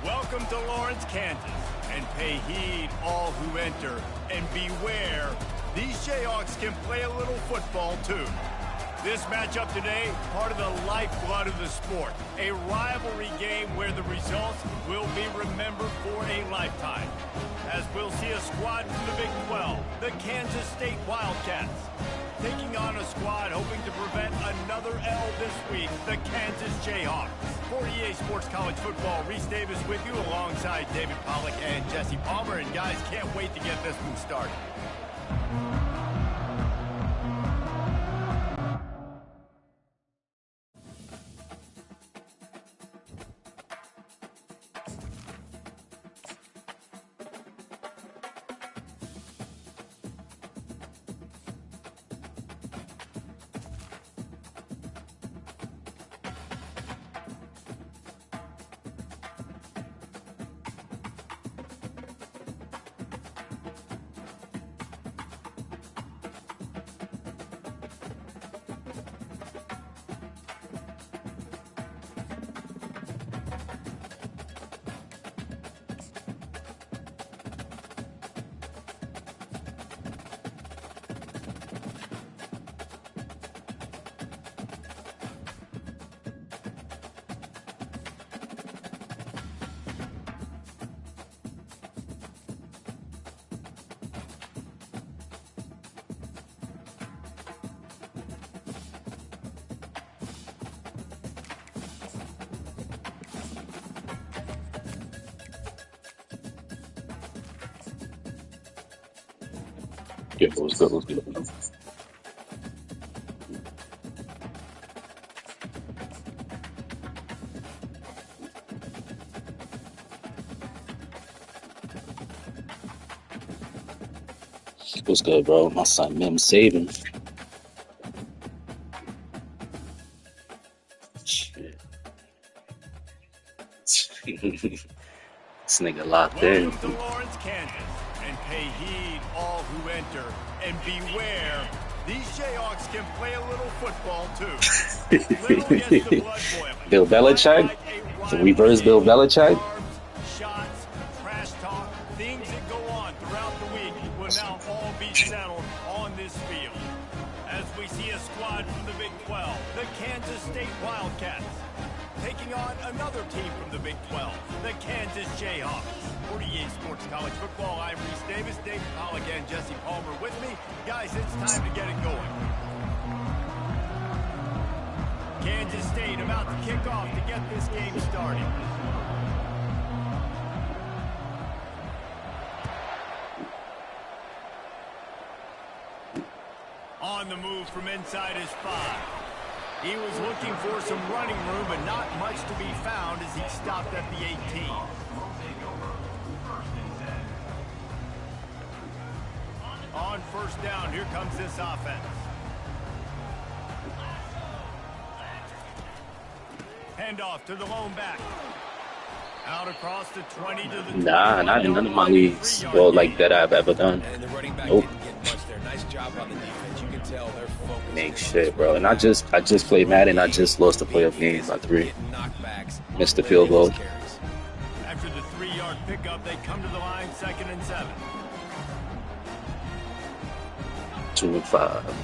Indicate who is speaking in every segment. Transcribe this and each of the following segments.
Speaker 1: Welcome to Lawrence, Kansas, and pay heed all who enter, and beware, these Jayhawks can play a little football too. This matchup today, part of the lifeblood of the sport, a rivalry game where the results will be remembered for a lifetime. As we'll see a squad from the Big 12, the Kansas State Wildcats, taking on a squad hoping to prevent another L this week, the Kansas Jayhawks. For EA Sports College Football, Reese Davis with you alongside David Pollack and Jesse Palmer. And guys, can't wait to get this one started.
Speaker 2: Yeah, let's go. What's good, bro? My son Mim saving. Shit. This nigga locked in.
Speaker 1: Welcome to Lawrence, Kansas, and pay heed all who enter, and beware, these Jayhawks can play a little football too. Little gets the blood boiling.
Speaker 2: Bill Belichick? The reverse Bill Belichick?
Speaker 1: Shots, trash talk, things that go on throughout the week will now all be settled on this field. As we see a squad from the Big 12, the Kansas State Wildcats, taking on another team from the Big 12, the Kansas Jayhawks. For EA Sports College Football, I'm Reese Davis, David Pollack, and Jesse Palmer with me. Guys, it's time to get it going. Kansas State about to kick off to get this game started. On the move from inside his 5. He was looking for some running room, but not much to be found as he stopped at the 18. On first down, here comes this offense. Handoff to the lone back. Out across the 20 to the 20.
Speaker 2: Nah, not in none of my leagues. Well, like that I've ever done. Nope. Make shit, bro. And I just played Madden. I just lost the playoff game by 3. Missed the field goal.
Speaker 1: After the 3-yard pickup, they come to the line, 2nd and 7.
Speaker 2: 2 and 5.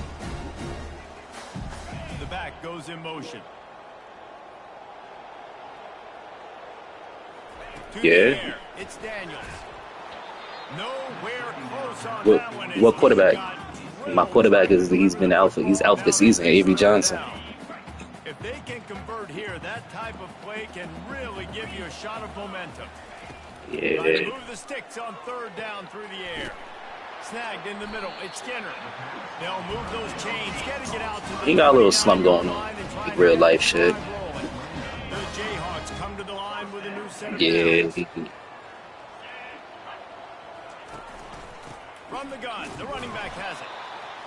Speaker 1: The back goes in motion.
Speaker 2: Yeah.
Speaker 1: It's Daniels. Nowhere close on that one.
Speaker 2: What quarterback? My quarterback he's been alpha. He's alpha this season. Avery Johnson.
Speaker 1: If they can convert here, that type of play can really give you a shot of momentum.
Speaker 2: Yeah.
Speaker 1: Move the sticks on 3rd down through the air. Snagged in the middle. It's Skinner. They'll move those chains. Getting it out to the
Speaker 2: He got a little slump going on. Like real life shit.
Speaker 1: The Jayhawks come to the line with a new center.
Speaker 2: Yeah.
Speaker 1: From the gun, the running back has it.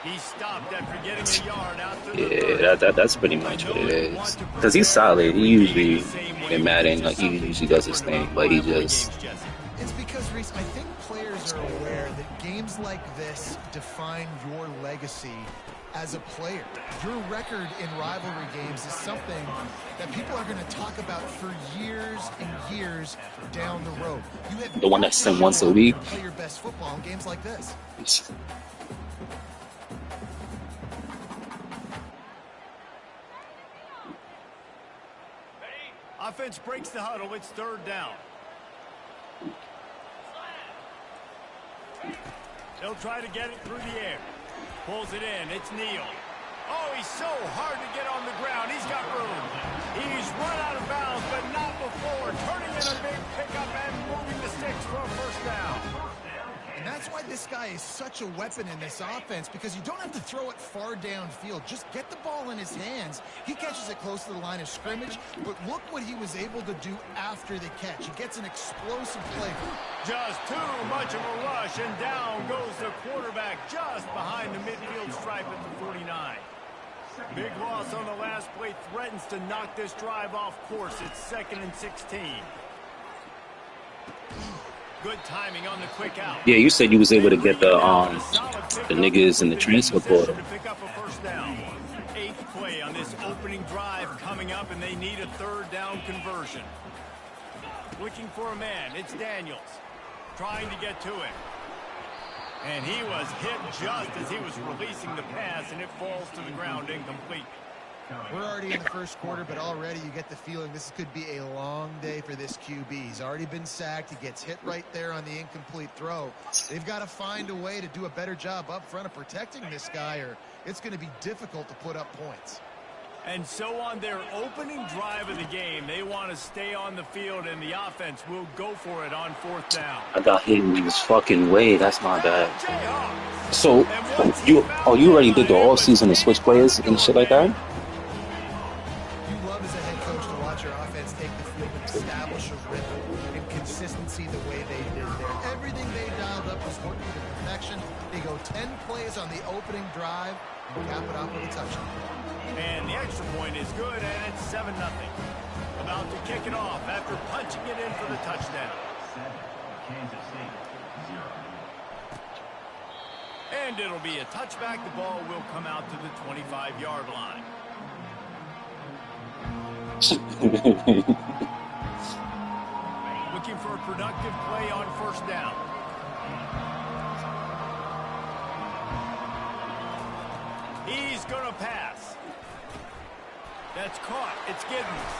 Speaker 1: He stopped after getting a yard out to
Speaker 2: the that's pretty much what it is. Because he's solid. He usually, in Madden, like, he usually does his thing, but he just...
Speaker 3: It's because, Reese, I think players are aware that games like this define your legacy as a player. Your record in rivalry games is something that people are going to talk about for years and years down the road. You have
Speaker 2: The one that's sent once a week.
Speaker 3: play your best football in games like this.
Speaker 1: Offense breaks the huddle. It's third down. They'll try to get it through the air. Pulls it in. It's Neal. Oh, he's so hard to get on the ground. He's got room. He's run out of bounds, but not before. Turning in a big pickup and moving the sticks for a first down.
Speaker 3: And that's why this guy is such a weapon in this offense, because you don't have to throw it far downfield. Just get the ball in his hands. He catches it close to the line of scrimmage, but look what he was able to do after the catch. He gets an explosive play.
Speaker 1: Just too much of a rush, and down goes the quarterback just behind the midfield stripe at the 49. Big loss on the last play threatens to knock this drive off course. It's 2nd and 16. Good timing on the quick out.
Speaker 2: Yeah, you said you was able to get the niggas in the transfer portal.
Speaker 1: To pick up a first down. 8th play on this opening drive coming up, and they need a third down conversion. Looking for a man. It's Daniels. Trying to get to it. And he was hit just as he was releasing the pass, and it falls to the ground incomplete.
Speaker 3: We're already in the first quarter, but already you get the feeling this could be a long day for this QB. He's already been sacked. He gets hit right there on the incomplete throw. They've got to find a way to do a better job up front of protecting this guy, or it's going to be difficult to put up points.
Speaker 1: And so on their opening drive of the game, they want to stay on the field, and the offense will go for it on 4th down.
Speaker 2: I got hit in his fucking way. That's my bad. So, you already did the offseason to switch players and shit like that?
Speaker 3: Establish a rhythm and consistency the way they did there. Everything they dialed up was working to perfection. They go 10 plays on the opening drive and cap it off with a touchdown.
Speaker 1: And the extra point is good, and it's 7-0. About to kick it off after punching it in for the touchdown. And it'll be a touchback. The ball will come out to the 25-yard line. Looking for a productive play on first down. He's going to pass. That's caught. It's Giddens.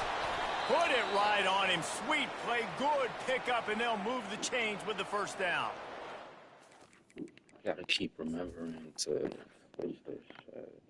Speaker 1: Put it right on him. Sweet play. Good pickup, and they'll move the chains with the first down.
Speaker 2: I gotta keep remembering to push this shit.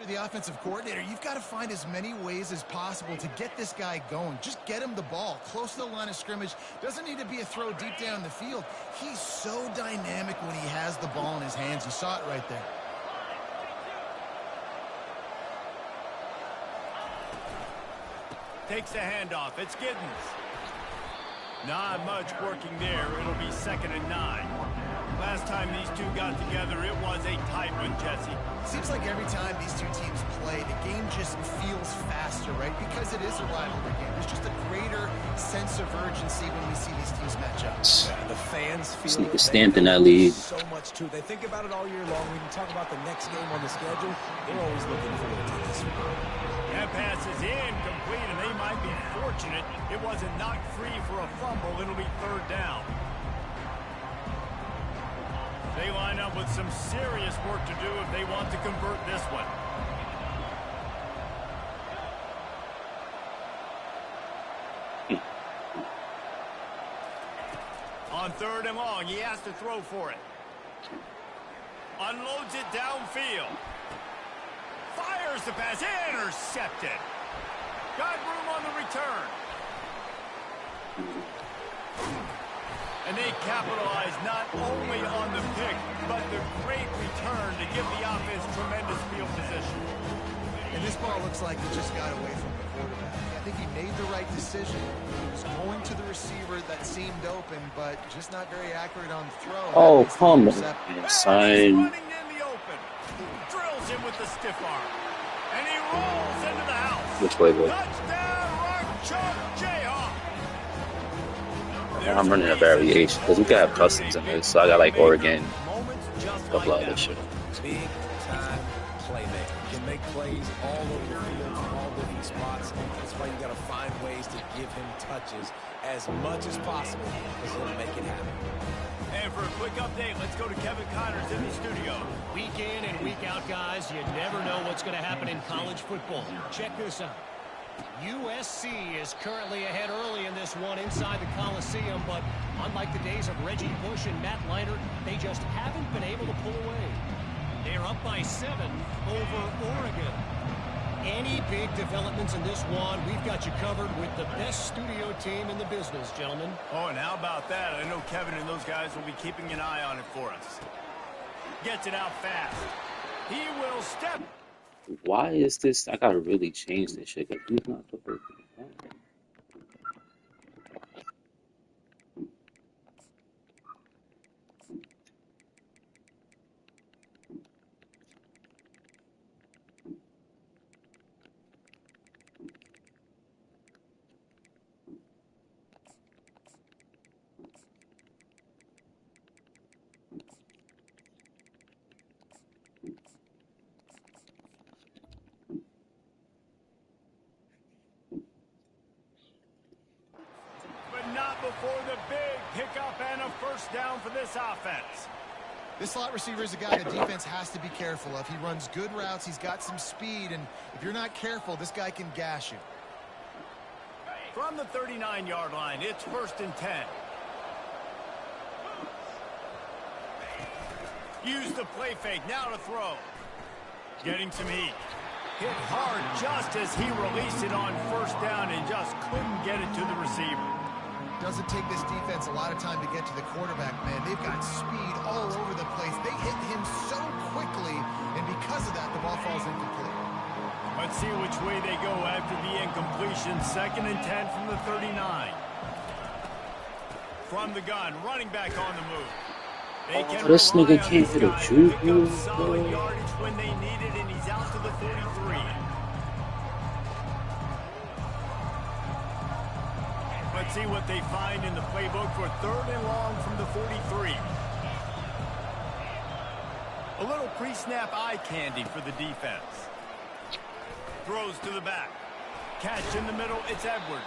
Speaker 3: The offensive coordinator, you've got to find as many ways as possible to get this guy going. Just get him the ball close to the line of scrimmage. Doesn't need to be a throw deep down the field. He's so dynamic when he has the ball in his hands. You saw it right there.
Speaker 1: Takes the handoff. It's Giddens. Not much working there. It'll be 2nd and 9. Last time these two got together, it was a tight one, Jesse.
Speaker 3: Seems like every time these two teams play, the game just feels faster, right? Because it is a rivalry game. There's just a greater sense of urgency when we see these teams match up.
Speaker 4: Yeah, the fans feel
Speaker 2: Sneaker stamped in that lead.
Speaker 4: So much too. They think about it all year long. When you talk about the next game on the schedule, they're always looking forward to this one.
Speaker 1: That pass is incomplete, and they might be fortunate it wasn't knocked free for a fumble. It'll be 3rd down. They line up with some serious work to do if they want to convert this one. On 3rd and long, he has to throw for it. Unloads it downfield. Fires the pass. Intercepted. Got room on the return. And they capitalize not only on the pick, but the great return to give the offense tremendous field position.
Speaker 3: And this ball looks like it just got away from the quarterback. I think he made the right decision. He was going to the receiver that seemed open, but just not very accurate on the throw.
Speaker 2: Oh, come on,
Speaker 1: He's
Speaker 2: son.
Speaker 1: running in the open. Drills him with the stiff arm. And he rolls into the house.
Speaker 2: Which way, boy?
Speaker 1: Touchdown, Chuck Jayhawk.
Speaker 2: I'm running a variation because we can have customs in this. So I got like Oregon, a couple other shit.
Speaker 4: Big time playmaker. Can make plays all over the field from all different spots. That's why you got to find ways to give him touches as much as possible because he'll make it happen.
Speaker 1: And for a quick update, let's go to Kevin Connors in the studio.
Speaker 5: Week in and week out, guys, you never know what's going to happen in college football. Check this out. USC is currently ahead early in this one inside the Coliseum, but unlike the days of Reggie Bush and Matt Leinart, they just haven't been able to pull away. They're up by 7 over Oregon. Any big developments in this one, we've got you covered with the best studio team in the business, gentlemen.
Speaker 1: Oh, and how about that? I know Kevin and those guys will be keeping an eye on it for us. Gets it out fast. He will step.
Speaker 2: Why is this? I gotta really change this shit. Cause he's not the first.
Speaker 1: Before the big pickup and a first down for this offense.
Speaker 3: This slot receiver is a guy the defense has to be careful of. He runs good routes. He's got some speed, and if you're not careful, this guy can gash you.
Speaker 1: From the 39-yard line, it's 1st and 10. Use the play fake, now to throw. Getting some heat. Hit hard just as he released it on 1st down and just couldn't get it to the receiver.
Speaker 3: Doesn't take this defense a lot of time to get to the quarterback, man. They've got speed all over the place. They hit him so quickly, and because of that, the ball falls incomplete.
Speaker 1: Let's see which way they go after the incompletion. 2nd and 10 from the 39. From the gun, running back on the move. They can
Speaker 2: This nigga
Speaker 1: rely on
Speaker 2: can't
Speaker 1: this
Speaker 2: hit a
Speaker 1: guy to
Speaker 2: juke
Speaker 1: pick up
Speaker 2: move,
Speaker 1: solid
Speaker 2: bro.
Speaker 1: yardage when they need it, and he's out to the 43. Let's see what they find in the playbook for 3rd and long from the 43. A little pre-snap eye candy for the defense. Throws to the back. Catch in the middle, it's Edwards.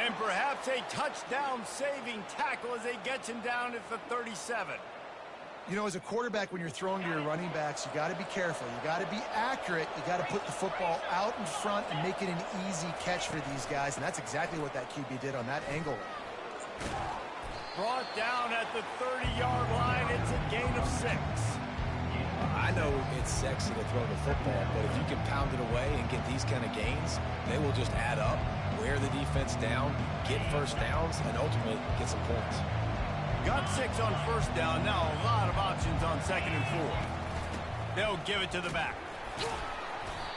Speaker 1: And perhaps a touchdown-saving tackle as they get him down at the 37.
Speaker 3: You know, as a quarterback, when you're throwing to your running backs, you got to be careful. You got to be accurate. You got to put the football out in front and make it an easy catch for these guys, and that's exactly what that QB did on that angle.
Speaker 1: Brought down at the 30-yard line. It's a gain of 6.
Speaker 4: I know it's sexy to throw the football, but if you can pound it away and get these kind of gains, they will just add up, wear the defense down, get first downs, and ultimately get some points.
Speaker 1: Got 6 on 1st down. Now a lot of options on 2nd and 4. They'll give it to the back.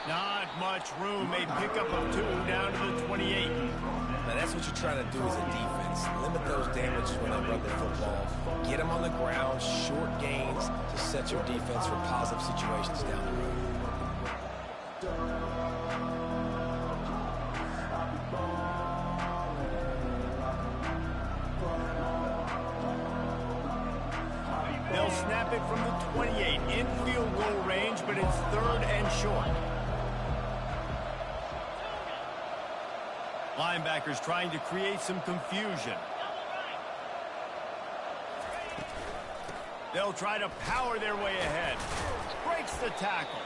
Speaker 1: Not much room. A pickup of 2 down to the 28.
Speaker 4: Now that's what you're trying to do as a defense. Limit those damages when they run the football. Get them on the ground, short gains to set your defense for positive situations down the road.
Speaker 1: They'll snap it from the 28 in field goal range, but it's 3rd and short. Linebackers trying to create some confusion. They'll try to power their way ahead. Breaks the tackle.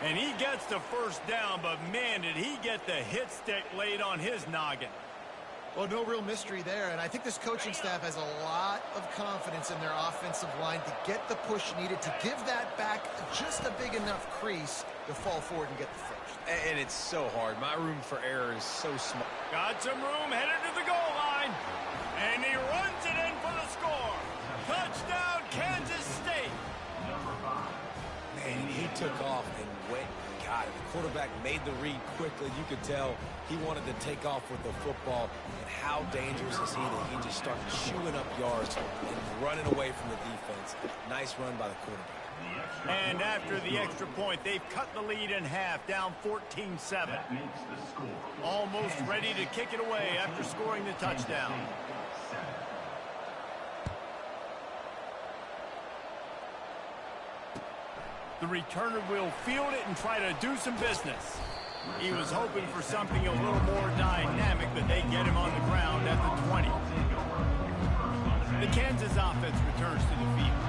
Speaker 1: And he gets the 1st down, but man, did he get the hit stick laid on his noggin.
Speaker 3: Well, no real mystery there, and I think this coaching staff has a lot of confidence in their offensive line to get the push needed to give that back just a big enough crease to fall forward and get the first.
Speaker 4: And it's so hard. My room for error is so small.
Speaker 1: Got some room, headed to the goal line. And he runs it in for the score. Touchdown, Kansas State.
Speaker 4: Man, he took off and went and got it. The quarterback made the read quickly. You could tell he wanted to take off with the football. And how dangerous is he that he just started chewing up yards and running away from the defense. Nice run by the quarterback.
Speaker 1: And after the extra point, they've cut the lead in half, down 14-7. Almost ready to kick it away after scoring the touchdown. The returner will field it and try to do some business. He was hoping for something a little more dynamic, but they get him on the ground at the 20. The Kansas offense returns to the field.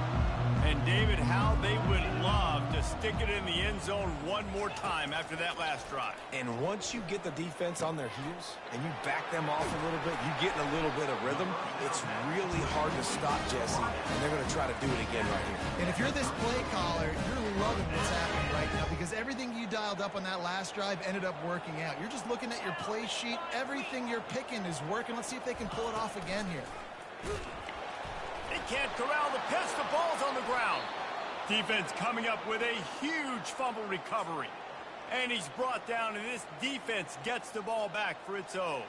Speaker 1: And, David, how they would love to stick it in the end zone one more time after that last drive.
Speaker 4: And once you get the defense on their heels and you back them off a little bit, you get in a little bit of rhythm, it's really hard to stop, Jesse, and they're going to try to do it again right here.
Speaker 3: And if you're this play caller, you're loving what's happening right now because everything you dialed up on that last drive ended up working out. You're just looking at your play sheet. Everything you're picking is working. Let's see if they can pull it off again here.
Speaker 1: They can't corral the pitch. The ball's on the ground. Defense coming up with a huge fumble recovery. And he's brought down, and this defense gets the ball back for its own.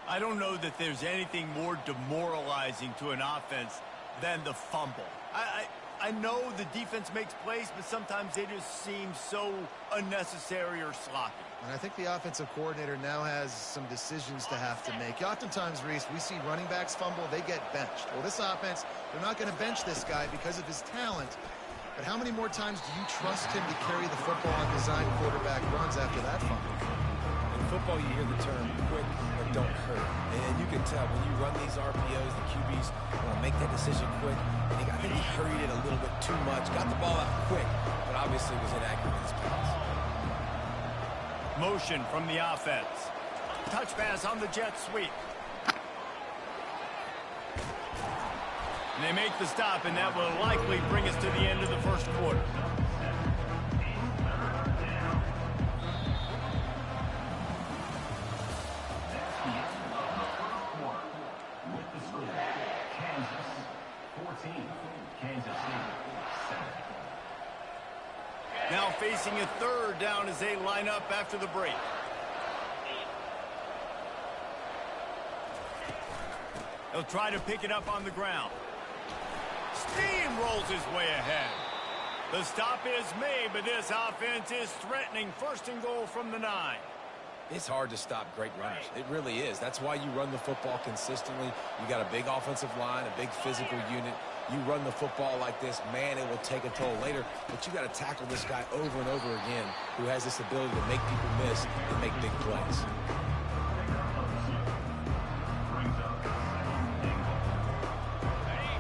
Speaker 1: I don't know that there's anything more demoralizing to an offense than the fumble. I know the defense makes plays, but sometimes they just seem so unnecessary or sloppy.
Speaker 3: And I think the offensive coordinator now has some decisions to have to make. Oftentimes, Reese, we see running backs fumble, they get benched. Well, this offense, they're not going to bench this guy because of his talent. But how many more times do you trust him to carry the football on design quarterback runs after that fumble?
Speaker 4: In football, you hear the term quick but don't hurt. And you can tell when you run these RPOs, the QBs want to make that decision quick. I think he hurried it a little bit too much. Got the ball out quick, but obviously was inaccurate in his pass.
Speaker 1: Motion from the offense. Touch pass on the jet sweep. And they make the stop, and that will likely bring us to the end of the first quarter. Now facing a third down as they line up after the break. He'll try to pick it up on the ground. Steamrolls his way ahead. The stop is made, but this offense is threatening. First and goal from the 9.
Speaker 4: It's hard to stop great runners. It really is. That's why you run the football consistently. You got a big offensive line, a big physical unit. You run the football like this, man, it will take a toll later. But you got to tackle this guy over and over again who has this ability to make people miss and make big plays.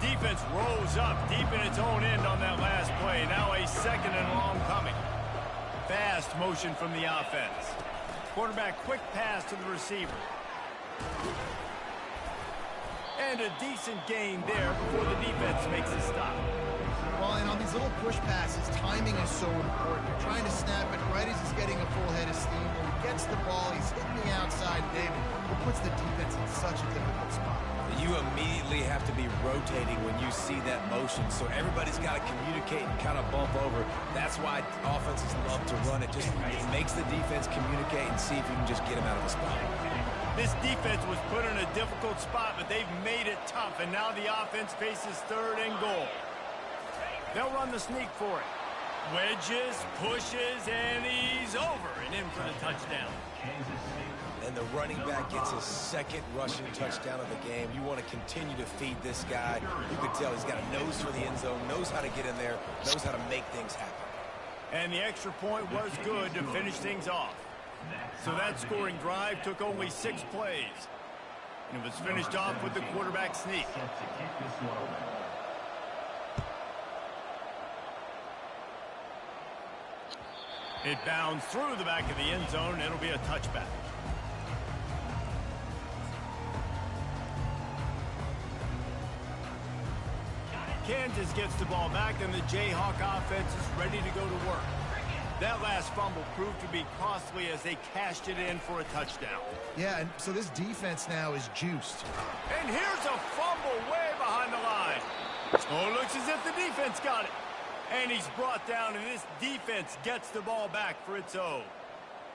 Speaker 1: Defense rose up deep in its own end on that last play. Now a second and long coming. Fast motion from the offense. Quarterback quick pass to the receiver. And a decent gain there before the defense makes a stop.
Speaker 3: Well, and on these little push passes, timing is so important. You're trying to snap it right as he's getting a full head of steam. When he gets the ball, he's hitting the outside, David. It puts the defense in such a difficult spot.
Speaker 4: You immediately have to be rotating when you see that motion, so everybody's got to communicate and kind of bump over. That's why offenses love to run it. It makes the defense communicate and see if you can just get him out of the spot.
Speaker 1: This defense was put in a difficult spot, but they've made it tough, and now the offense faces third and goal. They'll run the sneak for it. Wedges, pushes, and he's over and in for the touchdown.
Speaker 4: And the running back gets his second rushing touchdown of the game. You want to continue to feed this guy. You can tell he's got a nose for the end zone, knows how to get in there, knows how to make things happen.
Speaker 1: And the extra point was good to finish things off. So that scoring drive took only 6 plays. And it was finished off with the quarterback sneak. It bounds through the back of the end zone. It'll be a touchback. Kansas gets the ball back, and the Jayhawk offense is ready to go to work. That last fumble proved to be costly as they cashed it in for a touchdown.
Speaker 3: Yeah, and so this defense now is juiced.
Speaker 1: And here's a fumble way behind the line. Oh, it looks as if the defense got it. And he's brought down, and this defense gets the ball back for its own.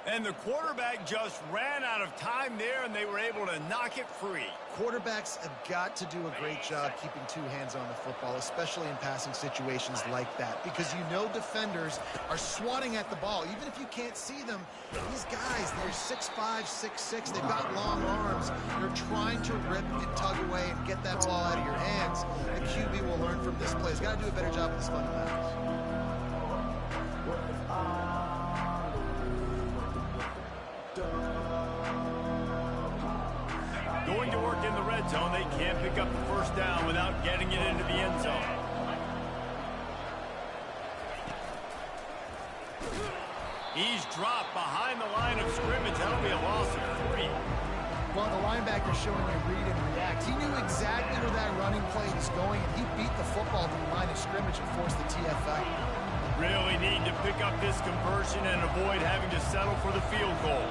Speaker 1: And the quarterback just ran out of time there, and they were able to knock it free.
Speaker 3: Quarterbacks have got to do a great job keeping two hands on the football, especially in passing situations like that, because you know defenders are swatting at the ball. Even if you can't see them, these guys, they're 6'5", 6'6", they've got long arms. They're trying to rip and tug away and get that ball out of your hands. The QB will learn from this play. He's got to do a better job with his fundamentals.
Speaker 1: Going to work in the red zone, they can't pick up the first down without getting it into the end zone. He's dropped behind the line of scrimmage. That'll be a loss of 3.
Speaker 3: Well, the linebacker showing you read and react. He knew exactly where that running play was going, and he beat the football to the line of scrimmage and forced the TFL.
Speaker 1: Really need to pick up this conversion and avoid having to settle for the field goal.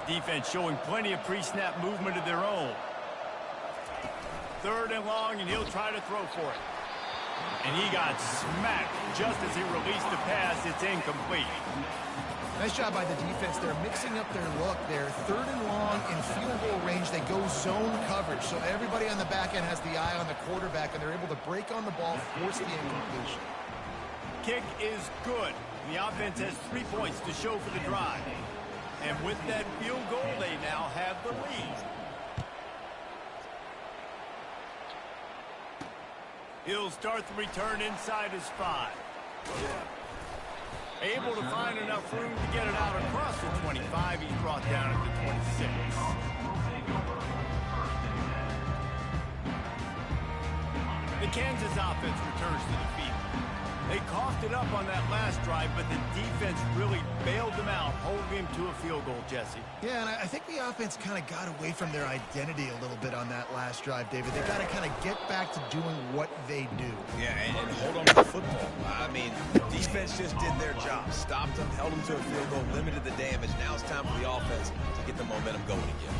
Speaker 1: Defense showing plenty of pre-snap movement of their own. 3rd and long, and he'll try to throw for it. And he got smacked just as he released the pass. It's incomplete.
Speaker 3: Nice job by the defense. They're mixing up their look there. 3rd and long in field goal range. They go zone coverage. So everybody on the back end has the eye on the quarterback, and they're able to break on the ball, force the incompletion.
Speaker 1: Kick is good. The offense has 3 points to show for the drive. And with that field goal, they now have the lead. He'll start the return inside his 5. Able to find enough room to get it out across the 25. He's brought down at the 26. The Kansas offense returns to the field. They coughed it up on that last drive, but the defense really bailed them out, holding him to a field goal, Jesse.
Speaker 3: Yeah, and I think the offense kind of got away from their identity a little bit on that last drive, David. They got to kind of get back to doing what they do.
Speaker 4: Yeah, and hold on to the football. I mean, defense just did their job. Stopped them, held them to a field goal, limited the damage. Now it's time for the offense to get the momentum going again.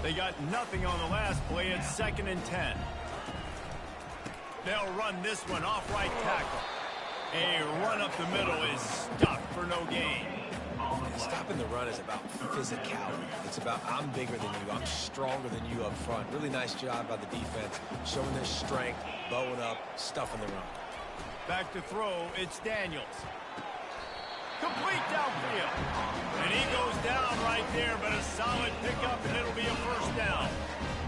Speaker 1: They got nothing on the last play. It's 2nd and 10. They'll run this one off right tackle. A run up the middle is stuck for no gain.
Speaker 4: Stopping the run is about physicality. It's about I'm bigger than you, I'm stronger than you up front. Really nice job by the defense, showing their strength, bowing up, stuffing the run.
Speaker 1: Back to throw, it's Daniels. Complete downfield. And he goes down right there, but a solid pickup, and it'll be a first down.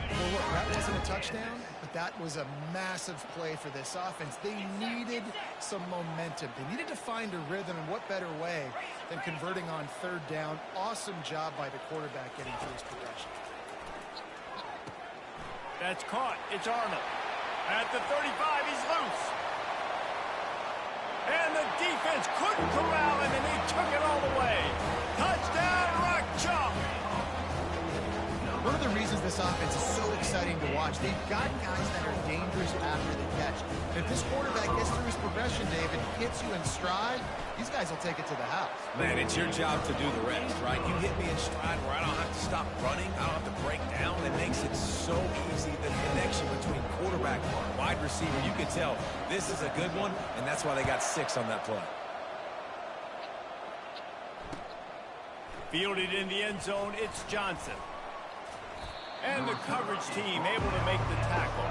Speaker 3: Well, look, that wasn't a touchdown, but that was a massive play for this offense. They needed some momentum. They needed to find a rhythm, and what better way than converting on 3rd down. Awesome job by the quarterback getting through his progression.
Speaker 1: That's caught. It's Arnold. At the 35, he's loose. And the defense couldn't corral him, and he took it all the way. Touchdown, Rock Chalk.
Speaker 3: One of the reasons this offense is so exciting to watch, they've got guys that are dangerous after the catch. And if this quarterback gets through his progression, David, hits you in stride, these guys will take it to the house.
Speaker 4: Man, it's your job to do the rest, right? You hit me in stride where I don't have to stop running. I don't have to break down. It makes it so easy, the connection between quarterback and wide receiver. You can tell this is a good one, and that's why they got 6 on that play.
Speaker 1: Fielded in the end zone, it's Johnson. And the coverage team able to make the tackle.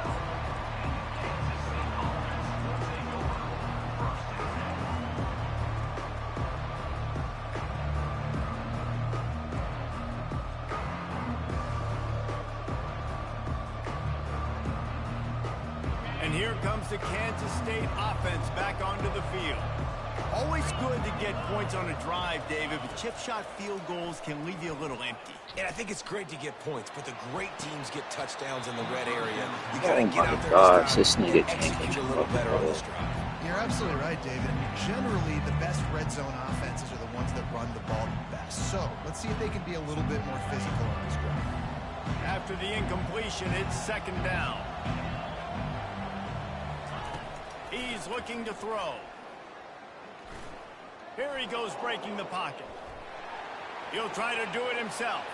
Speaker 1: And here comes the Kansas State offense back onto the field. Always good to get points on a drive, David, but chip shot field goals can leave you a little empty.
Speaker 4: And I think it's great to get points, but the great teams get touchdowns in the red area. You got to
Speaker 2: Oh
Speaker 4: get
Speaker 2: my
Speaker 4: out there
Speaker 2: gosh,
Speaker 4: and
Speaker 2: this nigga
Speaker 4: execute a little better on this drive.
Speaker 3: You're absolutely right, David. I mean, generally, the best red zone offenses are the ones that run the ball the best. So let's see if they can be a little bit more physical on this drive.
Speaker 1: After the incompletion, it's 2nd down. He's looking to throw. Here he goes breaking the pocket. He'll try to do it himself.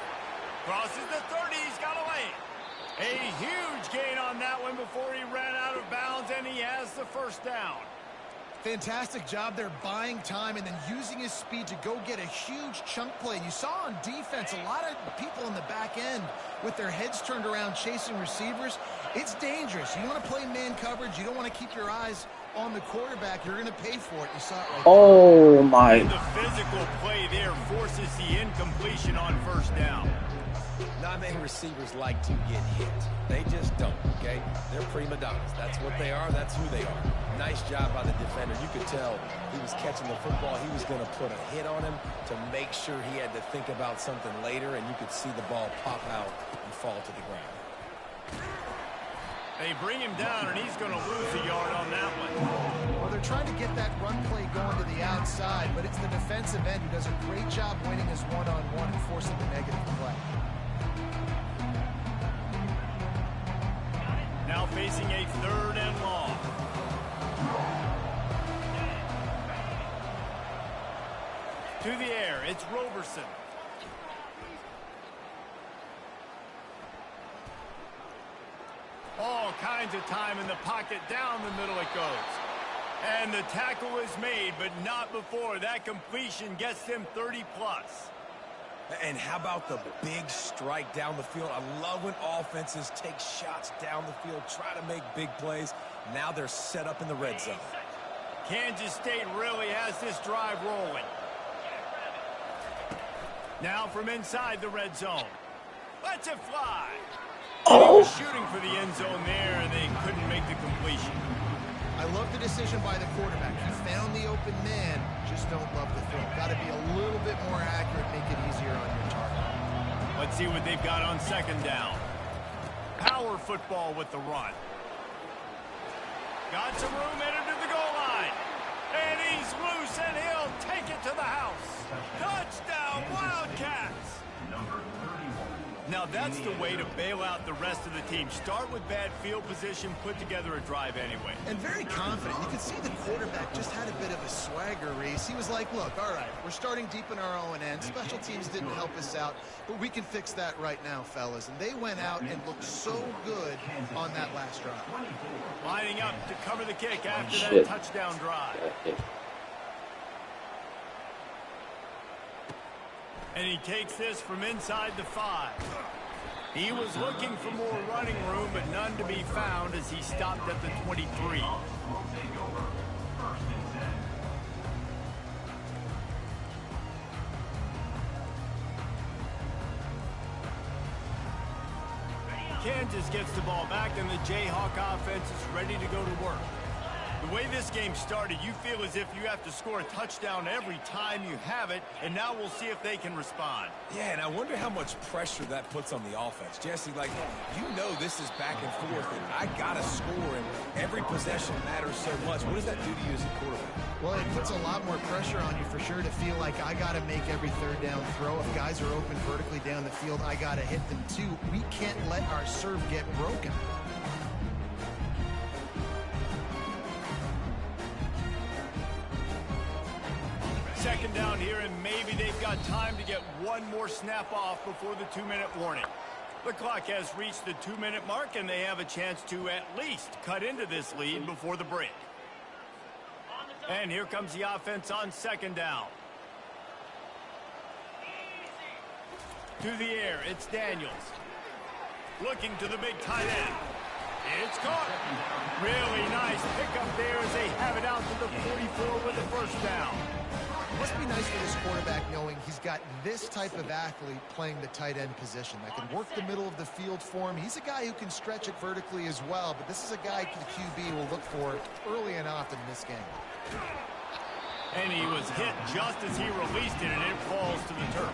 Speaker 1: Crosses the 30, he's got a lane. A huge gain on that one before he ran out of bounds, and he has the first down.
Speaker 3: Fantastic job there buying time and then using his speed to go get a huge chunk play. You saw on defense a lot of people in the back end with their heads turned around chasing receivers. It's dangerous. You want to play man coverage. You don't want to keep your eyes on the quarterback. You're going to pay for it. You saw it right
Speaker 2: Oh, there. My.
Speaker 1: And the physical play there forces the incompletion on first down.
Speaker 4: Not many receivers like to get hit. They just don't, okay? They're prima donnas. That's what they are. That's who they are. Nice job by the defender. You could tell he was catching the football. He was going to put a hit on him to make sure he had to think about something later, and you could see the ball pop out and fall to the ground.
Speaker 1: They bring him down, and he's going to lose a yard on that one.
Speaker 3: Well, they're trying to get that run play going to the outside, but it's the defensive end who does a great job winning his one-on-one and forcing the negative play.
Speaker 1: Now facing a 3rd and long. To the air, it's Roberson. All kinds of time in the pocket, down the middle it goes. And the tackle is made, but not before that completion gets them 30+.
Speaker 4: And how about the big strike down the field? I love when offenses take shots down the field, try to make big plays. Now they're set up in the red zone.
Speaker 1: Kansas State really has this drive rolling. Now from inside the red zone. Lets it fly. They were shooting for the end zone there, and they couldn't make the completion.
Speaker 3: I love the decision by the quarterback. He found the open man, just don't love the throw. Got to be a little bit more accurate, make it easier on your target.
Speaker 1: Let's see what they've got on 2nd down. Power football with the run. Got some room headed to the goal line. And he's loose, and he'll take it to the house. Touchdown, Wildcats! Now that's the way to bail out the rest of the team. Start with bad field position, put together a drive anyway.
Speaker 3: And very confident. You could see the quarterback just had a bit of a swagger, Reese. He was like, look, all right, we're starting deep in our own end. Special teams didn't help us out, but we can fix that right now, fellas. And they went out and looked so good on that last drive.
Speaker 1: Lining up to cover the kick after that touchdown drive. And he takes this from inside the 5. He was looking for more running room, but none to be found as he stopped at the 23. Kansas gets the ball back, and the Jayhawk offense is ready to go to work. The way this game started, you feel as if you have to score a touchdown every time you have it, and now we'll see if they can respond.
Speaker 4: Yeah, and I wonder how much pressure that puts on the offense. Jesse, like, you know this is back and forth, and I got to score, and every possession matters so much. What does that do to you as a quarterback?
Speaker 3: Well, it puts a lot more pressure on you for sure to feel like I got to make every 3rd down throw. If guys are open vertically down the field, I got to hit them too. We can't let our serve get broken.
Speaker 1: Second down here, and maybe they've got time to get one more snap off before the 2-minute warning. The clock has reached the 2-minute mark, and they have a chance to at least cut into this lead before the break. And here comes the offense on 2nd down. To the air, it's Daniels. Looking to the big tight end. It's caught. Really nice pickup there as they have it out to the 44 with the first down.
Speaker 3: It must be nice for this quarterback knowing he's got this type of athlete playing the tight end position that can work the middle of the field for him. He's a guy who can stretch it vertically as well, but this is a guy the QB will look for early and often in this game.
Speaker 1: And he was hit just as he released it, and it falls to the turf.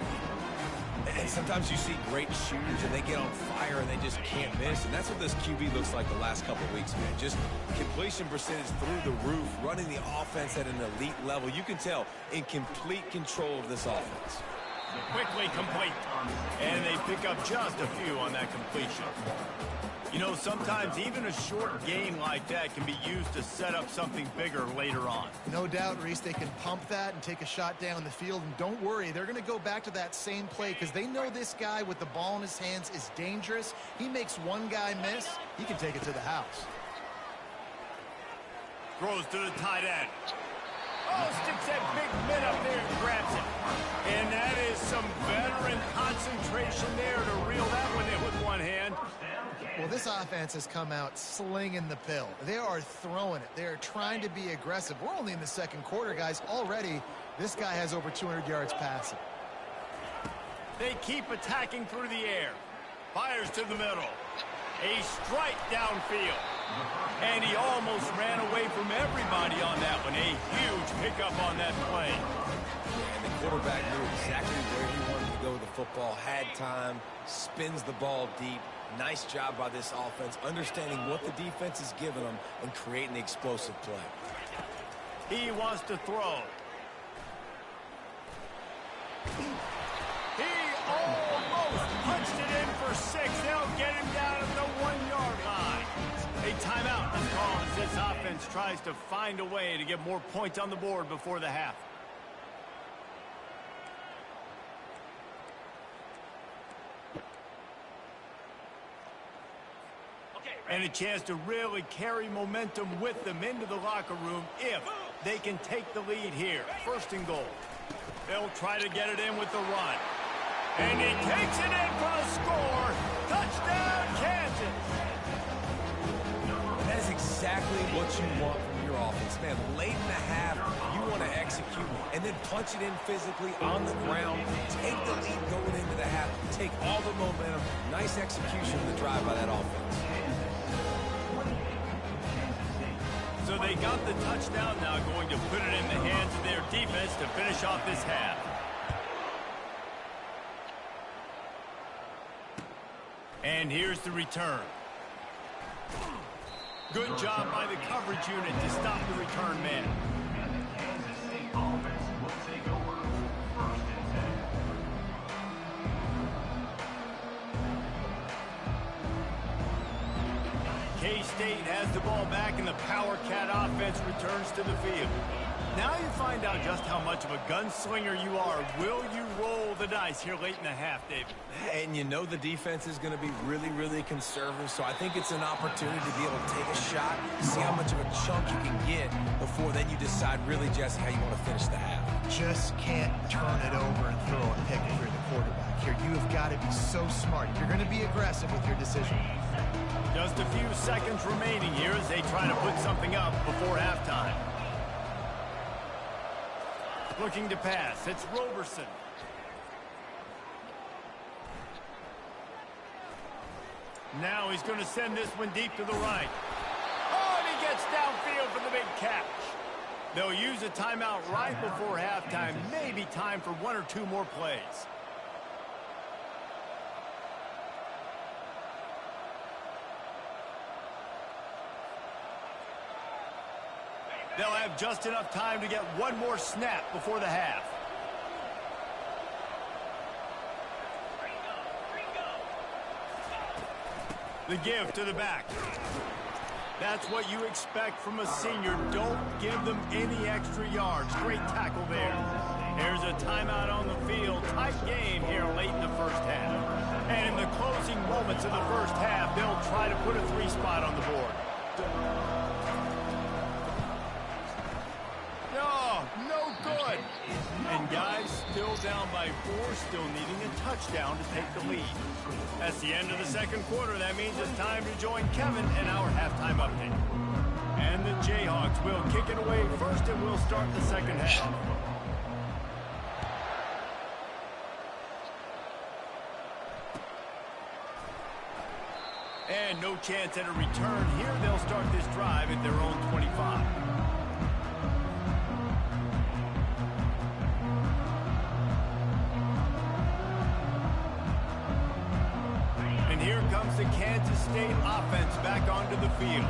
Speaker 4: And sometimes you see great shooters, and they get on fire, and they just can't miss. And that's what this QB looks like the last couple of weeks, man. Just completion percentage through the roof, running the offense at an elite level. You can tell in complete control of this offense.
Speaker 1: Quickly complete. And they pick up just a few on that completion. You know, sometimes even a short game like that can be used to set up something bigger later on.
Speaker 3: No doubt, Reese, they can pump that and take a shot down the field. And don't worry, they're going to go back to that same play because they know this guy with the ball in his hands is dangerous. He makes one guy miss, he can take it to the house.
Speaker 1: Throws to the tight end. Oh, sticks that big mid up there and grabs it. And that is some veteran concentration there to reel that one in with one hand.
Speaker 3: Well, this offense has come out slinging the pill. They are throwing it. They are trying to be aggressive. We're only in the second quarter, guys. Already, this guy has over 200 yards passing.
Speaker 1: They keep attacking through the air. Fires to the middle. A strike downfield. And he almost ran away from everybody on that one. A huge pickup on that play.
Speaker 4: And the quarterback knew exactly where he wanted to go with the football, had time, spins the ball deep. Nice job by this offense, understanding what the defense is giving them and creating the explosive play.
Speaker 1: He wants to throw. He almost punched it in for 6. They'll get him down at the 1-yard line. A timeout is called as this offense tries to find a way to get more points on the board before the half. And a chance to really carry momentum with them into the locker room if they can take the lead here. 1st and goal. They'll try to get it in with the run. And he takes it in for the score. Touchdown, Kansas.
Speaker 4: That is exactly what you want from your offense, man. Late in the half, you want to execute and then punch it in physically on the ground. Take the lead going into the half. Take all the momentum. Nice execution of the drive by that offense.
Speaker 1: So they got the touchdown, now going to put it in the hands of their defense to finish off this half. And here's the return. Good job by the coverage unit to stop the return man. K-State has the ball back and the Power Cat offense returns to the field. Now you find out just how much of a gunslinger you are. Will you roll the dice here late in the half, David?
Speaker 4: And you know the defense is going to be really, really conservative, so I think it's an opportunity to be able to take a shot, see how much of a chunk you can get before then you decide really, Jesse, how you want to finish the half.
Speaker 3: Just can't turn it over and throw a pick if you're the quarterback here. You have got to be so smart. You're going to be aggressive with your decision.
Speaker 1: Just a few seconds remaining here as they try to put something up before halftime. Looking to pass. It's Roberson. Now he's going to send this one deep to the right. Oh, and he gets downfield for the big catch. They'll use a timeout right before halftime. Maybe time for 1 or 2 more plays. They'll have just enough time to get 1 more snap before the half. The give to the back. That's what you expect from a senior. Don't give them any extra yards. Great tackle there. There's a timeout on the field. Tight game here late in the first half. And in the closing moments of the first half, they'll try to put a 3 spot on the board. No good. And guys, still down by 4, still needing a touchdown to take the lead. That's the end of the second quarter. That means it's time to join Kevin in our halftime update. And the Jayhawks will kick it away first, and we'll start the second half. And no chance at a return here. They'll start this drive at their own 25. Here comes the Kansas State offense back onto the field.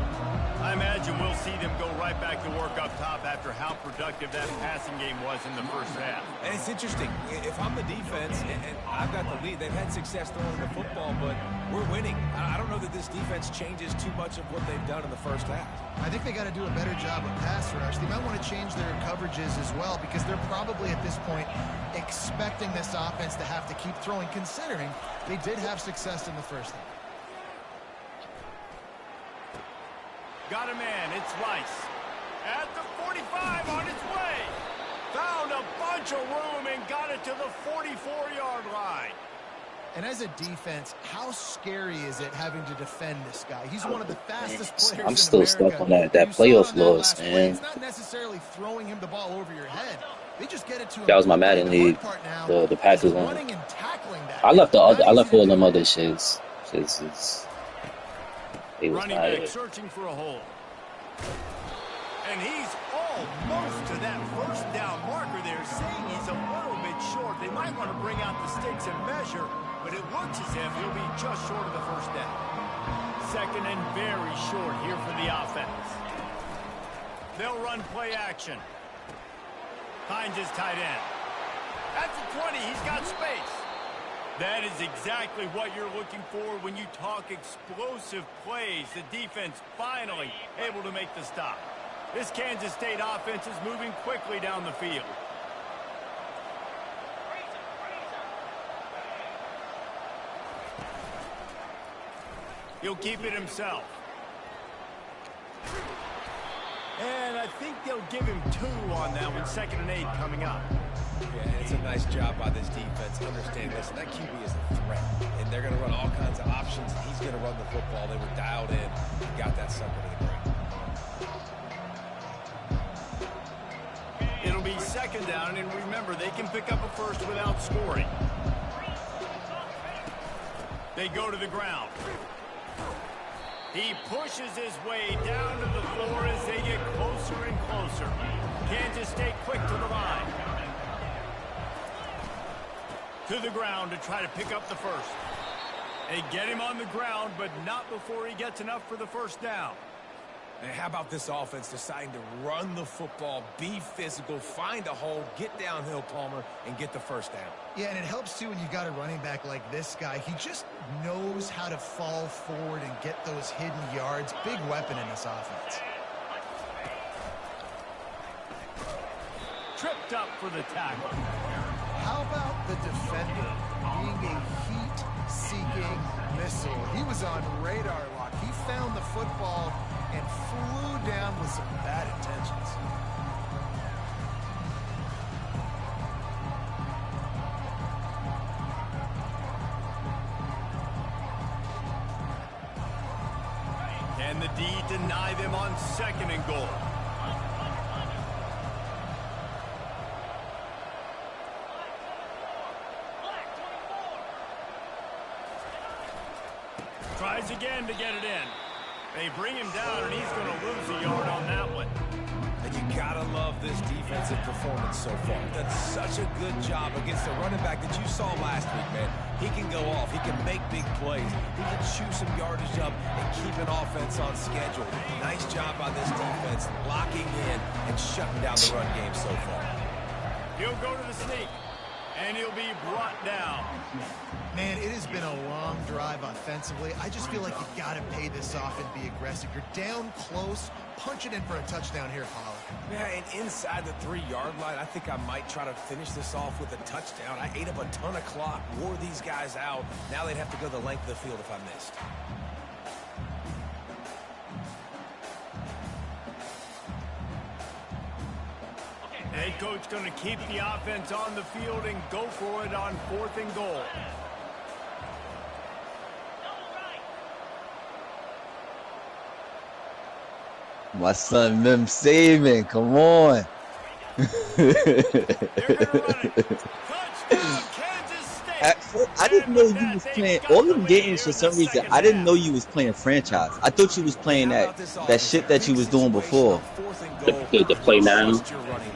Speaker 1: I imagine we'll see them go right back to work up top after how productive that passing game was in the first half.
Speaker 4: And it's interesting. If I'm the defense and I've got the lead, they've had success throwing the football, but we're winning. I don't know that this defense changes too much of what they've done in the first half.
Speaker 3: I think they got to do a better job with pass rush. They might want to change their coverages as well because they're probably at this point expecting this offense to have to keep throwing, considering they did have success in the first half.
Speaker 1: Got a man. It's Rice. At the 45 on its way. Found a bunch of room and got it to the 44-yard line.
Speaker 3: And as a defense, how scary is it having to defend this guy? He's one of the fastest players
Speaker 2: I'm
Speaker 3: in
Speaker 2: still
Speaker 3: America.
Speaker 2: stuck on that playoff loss, man.
Speaker 3: It's not necessarily throwing him the ball over your head. They just get it to him.
Speaker 2: That was my Madden league. The Packers one. I left all them other shits. It was
Speaker 1: running back searching for a hole. And he's almost to that first down marker there, saying he's a little bit short. They might want to bring out the sticks and measure, but it looks as if he'll be just short of the first down. Second and very short here for the offense. They'll run play action. Finds his tight end. At the 20, he's got space. That is exactly what you're looking for when you talk explosive plays. The defense finally able to make the stop. This Kansas State offense is moving quickly down the field. He'll keep it himself. And I think they'll give him 2 on that one. 2nd and 8 coming up.
Speaker 4: Yeah, and it's a nice job by this defense understanding this. That QB is a threat, and they're going to run all kinds of options. He's going to run the football. They were dialed in. Got that sucker to the ground.
Speaker 1: It'll be 2nd down, and remember, they can pick up a first without scoring. They go to the ground. He pushes his way down to the floor as they get closer and closer. Kansas State quick to the line. To the ground to try to pick up the first. They get him on the ground, but not before he gets enough for the first down.
Speaker 4: And how about this offense deciding to run the football, be physical, find a hole, get downhill, Palmer, and get the first down?
Speaker 3: Yeah, and it helps, too, when you've got a running back like this guy. He just knows how to fall forward and get those hidden yards. Big weapon in this offense.
Speaker 1: Tripped up for the tackle.
Speaker 3: How about the defender being a heat-seeking missile? He was on radar lock. He found the football and flew down with some bad intentions.
Speaker 1: Can the D deny them on 2nd and goal? Tries again to get it in. They bring him down, and he's going to lose a yard on that one.
Speaker 4: And you got to love this defensive performance so far. Done such a good job against the running back that you saw last week, man. He can go off. He can make big plays. He can chew some yardage up and keep an offense on schedule. Nice job by this defense locking in and shutting down the run game so far.
Speaker 1: He'll go to the sneak, and he'll be brought down.
Speaker 3: Man, it has been a long drive offensively. I just feel like you got to pay this off and be aggressive. You're down close. Punch it in for a touchdown here, Pollard.
Speaker 4: Yeah, and inside the 3-yard line, I think I might try to finish this off with a touchdown. I ate up a ton of clock, wore these guys out. Now they'd have to go the length of the field if I missed.
Speaker 1: Head coach going to keep the offense on the field and go for it on 4th and goal.
Speaker 6: My son Mim Saban, come on. I didn't know you was playing all them games for some reason. I didn't know you was playing franchise. I thought you was playing that shit that you was doing before.
Speaker 2: The play now.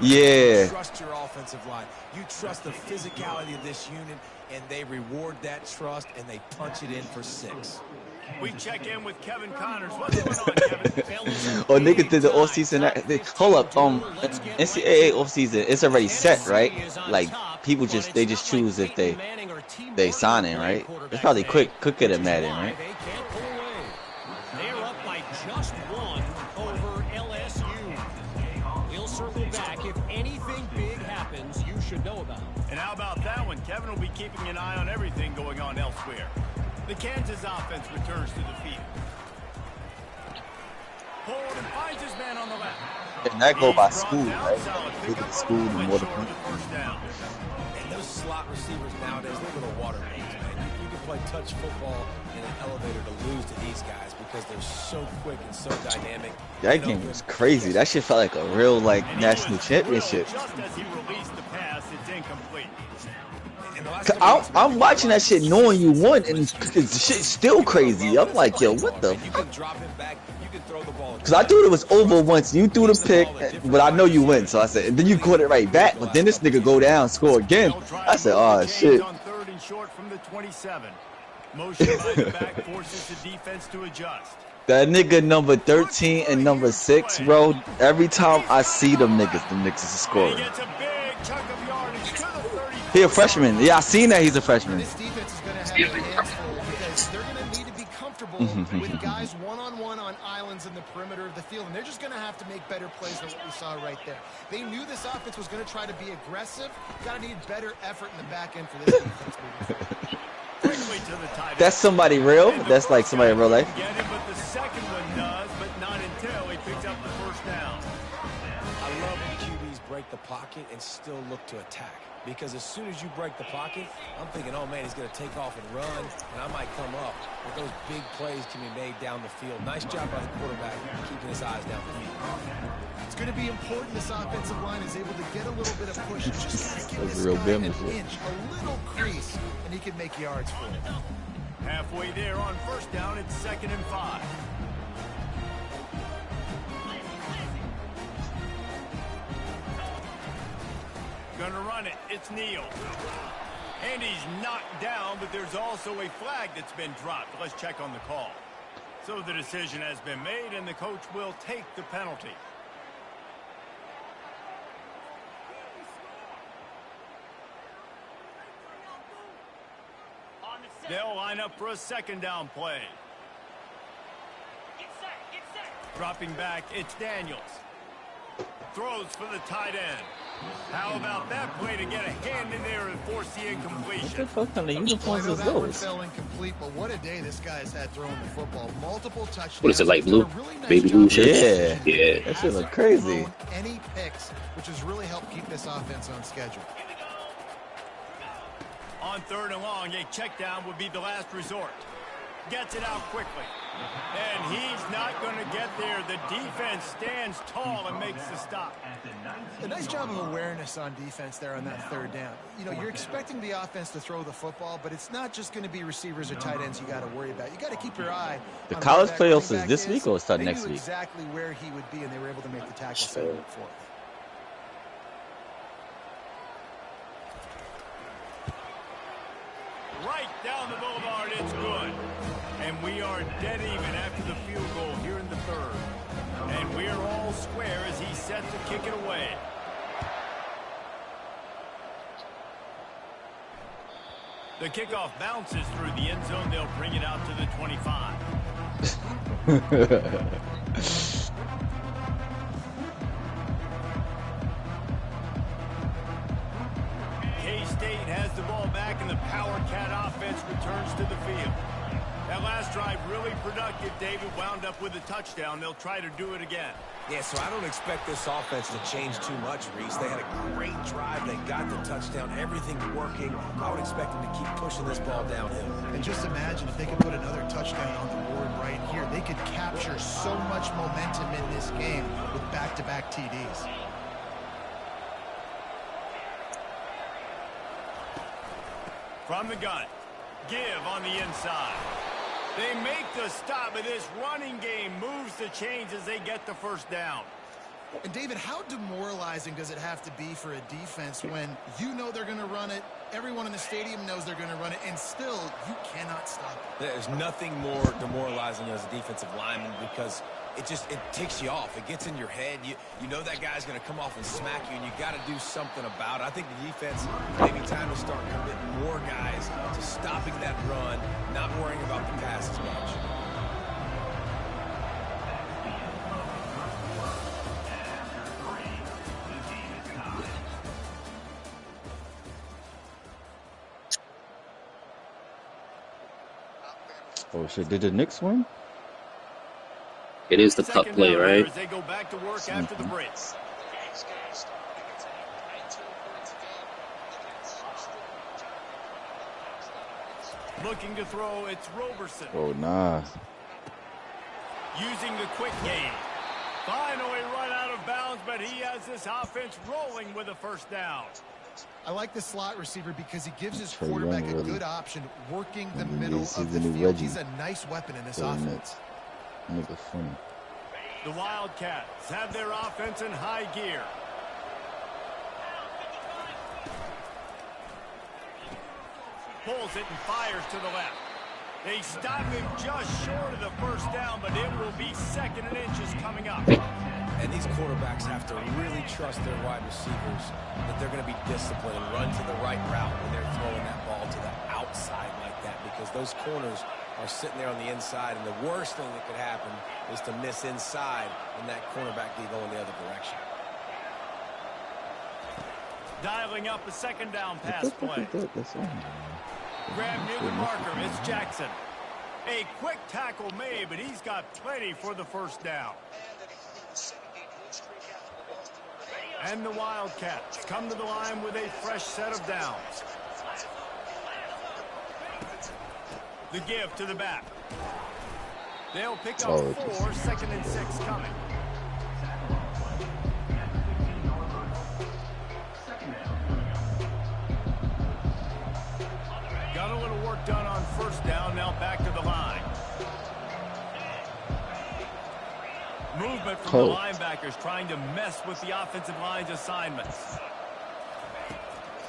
Speaker 6: Yeah.
Speaker 4: Trust your offensive line. You trust the physicality of this unit, and they reward that trust, and they punch it in for 6.
Speaker 1: We check in with Kevin Connors. What's going on, Kevin?
Speaker 6: Oh, nigga did the offseason. Hold up, NCAA offseason. It's already set, right? Like people they just choose if they sign in, right? It's probably quicker than Madden, right?
Speaker 5: They're up by just 1 over LSU. We'll circle back. If anything big happens, you should know about it.
Speaker 1: And how about that one? Kevin will be keeping an eye on everything going on elsewhere. The Kansas offense returns to the field. cold and finds his man on the left.
Speaker 6: And that go by
Speaker 1: He's brought
Speaker 6: school,
Speaker 1: down,
Speaker 6: right?
Speaker 1: solid
Speaker 6: Look at
Speaker 1: pickup
Speaker 6: the school, the
Speaker 1: and
Speaker 6: more the
Speaker 1: short
Speaker 6: point.
Speaker 1: of the first down.
Speaker 4: And those slot receivers nowadays, they're little water boys, man. You can play touch football in an elevator to lose to these guys because they're so quick and so dynamic.
Speaker 6: That game was crazy. That shit felt like a real, like,
Speaker 1: And he
Speaker 6: national
Speaker 1: was
Speaker 6: championship.
Speaker 1: drilled just as he released the pass. It's incomplete.
Speaker 6: I'm watching that shit knowing you won, and the shit's still crazy. I'm like, yo, what the fuck? Because I thought it was over once you threw the pick, but I know you win, so I said, and then you caught it right back, but then this nigga go down, score again. I said, oh, shit.
Speaker 1: On 3rd and short from the 27. Motion by the back forces the defense to adjust.
Speaker 6: That nigga number 13 and number 6, bro, every time I see them niggas is scoring.
Speaker 1: He gets a big chunk of yardage to the 30.
Speaker 6: He a freshman. Yeah, I seen that he's a freshman.
Speaker 3: This defense is going to have their hands full because they're going to need to be comfortable with guys one-on-one on islands in the perimeter of the field, and they're just going to have to make better plays than what we saw right there. They knew this offense was going to try to be aggressive. Got to need better effort in the back end for this defense.
Speaker 1: Quickly to the tight end.
Speaker 6: That's somebody real? That's like somebody in real life?
Speaker 1: Get him, but the second one does, but not until he picks up the first down.
Speaker 4: I love when QBs break the pocket and still look to attack. Because as soon as you break the pocket, I'm thinking, oh, man, he's going to take off and run, and I might come up. But those big plays can be made down the field. Nice job by the quarterback keeping his eyes down the field.
Speaker 3: It's going to be important this offensive line is able to get a little bit of push. Just give
Speaker 6: That's
Speaker 3: this
Speaker 6: real
Speaker 3: guy an
Speaker 6: business.
Speaker 3: inch, a little crease, and he can make yards for it.
Speaker 1: Halfway there on first down, it's 2nd and 5. Gonna run it. It's Neal. And he's knocked down, but there's also a flag that's been dropped. Let's check on the call. So the decision has been made, and the coach will take the penalty. They'll line up for a 2nd down play. Dropping back, it's Daniels. Throws for the tight end. How about that play to get a hand in there and force the incompletion?
Speaker 6: What the fuck kind of uniforms is
Speaker 3: That one
Speaker 6: those?
Speaker 3: fell incomplete, but what a day this guy's had throwing the football. Multiple touchdowns.
Speaker 2: What is it, light blue?
Speaker 3: Done a really nice
Speaker 2: Baby
Speaker 3: job
Speaker 2: blue
Speaker 3: of
Speaker 2: shit?
Speaker 6: Yeah.
Speaker 2: Yeah.
Speaker 6: That shit look
Speaker 3: Hasn't
Speaker 6: crazy.
Speaker 3: thrown any picks, which has really helped keep this offense on schedule.
Speaker 1: On 3rd and long, a check down would be the last resort. Gets it out quickly. And he's not going to get there. The defense stands tall and makes the stop.
Speaker 3: A nice job of awareness on defense there on that 3rd down. You know, you're expecting the offense to throw the football, but it's not just going to be receivers or tight ends you got to worry about. You got to keep your eye
Speaker 6: The
Speaker 3: on
Speaker 6: college
Speaker 3: where that
Speaker 6: playoffs
Speaker 3: running
Speaker 6: is this
Speaker 3: back
Speaker 6: week or start
Speaker 3: They
Speaker 6: next
Speaker 3: knew
Speaker 6: week?
Speaker 3: exactly where he would be, and they were able to make the tackle set him up for it.
Speaker 1: Right down the boulevard, it's good. And we are dead even after the field goal here in the 3rd. And we're all square as he's set to kick it away. The kickoff bounces through the end zone. They'll bring it out to the 25. K-State has the ball back, and the Power Cat offense returns to the field. That last drive really productive. David wound up with a touchdown. They'll try to do it again.
Speaker 4: Yeah, so I don't expect this offense to change too much, Reese. They had a great drive. They got the touchdown. Everything's working. I would expect them to keep pushing this ball downhill.
Speaker 3: And just imagine if they could put another touchdown on the board right here. They could capture so much momentum in this game with back-to-back TDs.
Speaker 1: From the gun, give on the inside. They make the stop, but this running game moves the chains as they get the first down.
Speaker 3: And David, how demoralizing does it have to be for a defense when you know they're going to run it, everyone in the stadium knows they're going to run it, and still you cannot stop it?
Speaker 4: There's nothing more demoralizing as a defensive lineman because it ticks you off. It gets in your head. You know that guy's going to come off and smack you, and you got to do something about it. I think the defense, maybe time to start committing more guys to stopping that run, not worrying about the pass as much.
Speaker 6: Oh shit, did the Knicks win?
Speaker 2: It is the cup play, right?
Speaker 1: They go back to work after the break. Looking to throw, it's Roberson.
Speaker 6: Oh, nah.
Speaker 1: Using the quick game. Finally run out of bounds, but he has this offense rolling with a first down.
Speaker 3: I like the slot receiver because he gives his quarterback a good option working the middle of the field.
Speaker 6: Reggie.
Speaker 3: He's a nice weapon in this offense.
Speaker 6: Nigga funny.
Speaker 1: The Wildcats have their offense in high gear. Pulls it and fires to the left. They stop him just short of the first down, but it will be 2nd and inches coming up.
Speaker 4: And these quarterbacks have to really trust their wide receivers that they're going to be disciplined and run to the right route when they're throwing that ball to the outside like that, because those corners are sitting there on the inside, and the worst thing that could happen is to miss inside and that cornerback be going the other direction.
Speaker 1: Dialing up a 2nd down pass play. Grab near the marker, it's Jackson. A quick tackle made, but he's got plenty for the first down. And the Wildcats come to the line with a fresh set of downs. The give to the back. They'll pick up 4, 2nd and 6 coming. Got a little work done on first down, now back to the line. Movement from the linebackers trying to mess with the offensive line's assignments.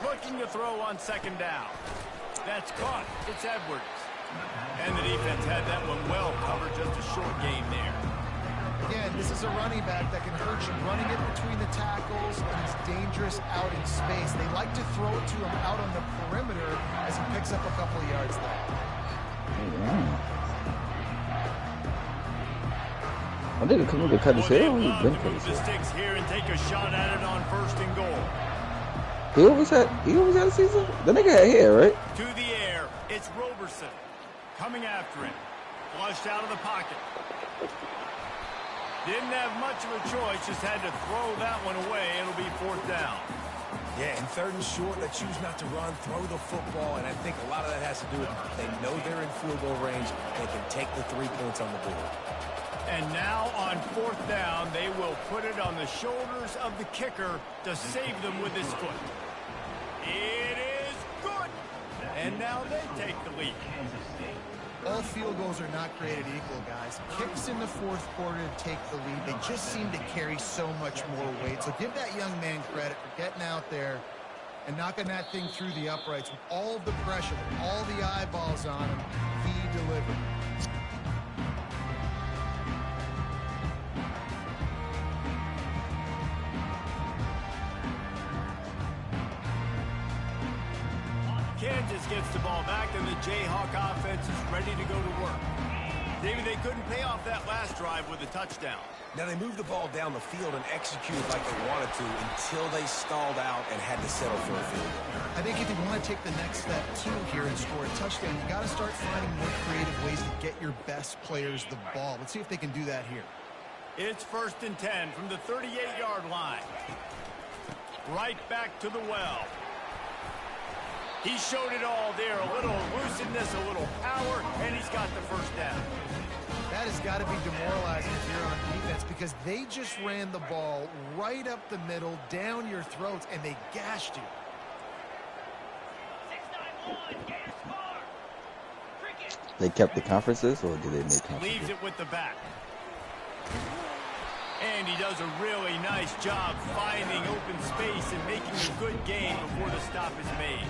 Speaker 1: Looking to throw on 2nd down. That's caught. It's Edwards. And the defense had that one well covered, just a short game there.
Speaker 3: Again, this is a running back that can hurt you. Running it between the tackles, and he's dangerous out in space. They like to throw it to him out on the perimeter as he picks up a couple of yards there.
Speaker 6: I think come to cut his hair. He's been cut his
Speaker 1: hair. Sticks here and take a shot at it on 1st and goal.
Speaker 6: He always had a season. The nigga had hair, right?
Speaker 1: To the air, it's Roberson coming after him. Flushed out of the pocket. Didn't have much of a choice, just had to throw that one away. It'll be 4th down.
Speaker 4: Yeah, and 3rd and short, they choose not to run, throw the football, and I think a lot of that has to do with they know they're in field goal range. They can take the 3 points on the board.
Speaker 1: And now on 4th down, they will put it on the shoulders of the kicker to save them with his foot. It is good. And now they take the lead.
Speaker 3: All field goals are not created equal, guys. Kicks in the 4th quarter to take the lead. They just seem to carry so much more weight. So give that young man credit for getting out there and knocking that thing through the uprights with all of the pressure, with all the eyeballs on him. He delivered.
Speaker 1: Kansas gets the ball back, and the Jayhawk offense is ready to go to work. Maybe they couldn't pay off that last drive with a touchdown.
Speaker 4: Now they moved the ball down the field and executed like they wanted to until they stalled out and had to settle for a field goal.
Speaker 3: I think if you want to take the next step too here and score a touchdown, you got to start finding more creative ways to get your best players the ball. Let's see if they can do that here.
Speaker 1: It's 1st and 10 from the 38-yard line. Right back to the well. He showed it all there, a little elusiveness, a little power, and he's got the first down.
Speaker 3: That has got to be demoralizing if you're on defense because they just ran the ball right up the middle, down your throats, and they gashed you.
Speaker 6: They kept the conferences, or did they make conferences?
Speaker 1: Leaves it with the back. And he does a really nice job finding open space and making a good game before the stop is made.